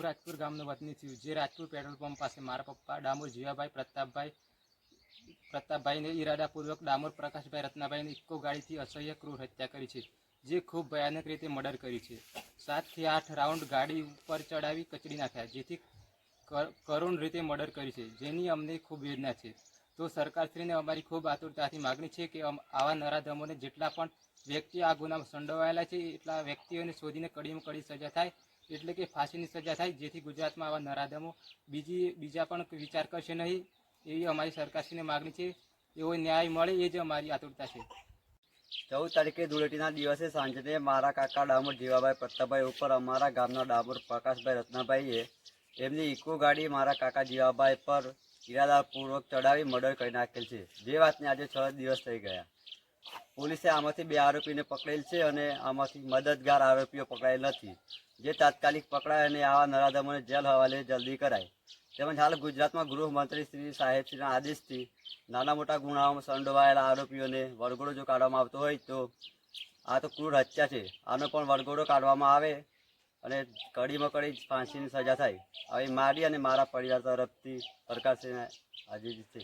હું રાજપુર ગામનો વતની છું, જે રાજપુર પેટ્રોલ પંપ પાસે મારા પપ્પા ડામોર જીવાભાઈ પ્રતાપભાઈને ઈરાદાપૂર્વક ડામોર પ્રકાશભાઈ રત્નાભાઈની ઇકો ગાડીથી અસહ્ય ક્રૂર હત્યા કરી છે, જે ખૂબ ભયાનક રીતે મર્ડર કરી છે. 7 થી 8 રાઉન્ડ ગાડી ઉપર ચડાવી કચડી નાખ્યા, જેથી કરુણ રીતે મર્ડર કરી છે, જેની અમને ખૂબ વેદના છે. તો સરકારશ્રીને અમારી ખૂબ આતુરતાથી માગણી છે કે આવા નરાધમોને જેટલા પણ વ્યક્તિ આ ગુનામાં સંડોવાયેલા છે એટલા વ્યક્તિઓને શોધીને કડીમાં કડી સજા થાય, એટલે કે ફાંસીની સજા થાય, જેથી ગુજરાતમાં આવા નરાધમો બીજા પણ વિચાર કરશે નહીં, એવી અમારી સરકારશ્રીને માગણી છે. એવો ન્યાય મળે એ જ અમારી આતુરતા છે. 14 તારીખે ધૂળેટીના દિવસે સાંજે મારા કાકા ડામોર જીવાભાઈ પ્રતાપભાઈ ઉપર અમારા ગામના ડામોર પ્રકાશભાઈ રત્નાભાઈએ એમની ઇકો ગાડી મારા કાકા જીવાભાઈ પર ઇરાદાપૂર્વક ચડાવી મર્ડર કરી નાખેલ છે, જે વાતને આજે 6 દિવસ થઈ ગયા. પોલીસે આમાંથી 2 આરોપીને પકડેલ છે અને આમાંથી મદદગાર આરોપીઓ પકડાયેલ નથી, જે તાત્કાલિક પકડાય અને આવા નરાધમોને જેલ હવાલે જલ્દી કરાય. તેમજ હાલ ગુજરાતમાં ગૃહમંત્રી શ્રી સાહેબશ્રીના આદેશથી નાના મોટા ગુનાઓમાં સંડોવાયેલા આરોપીઓને વરઘોડો જો કાઢવામાં આવતો હોય તો આ તો ક્રૂર હત્યા છે, આનો પણ વરઘોડો કાઢવામાં આવે અને કડીમાં કડી ફાંસીની સજા થાય, આવી મારી અને મારા પરિવાર તરફથી સરકારશ્રીને આદેશ છે.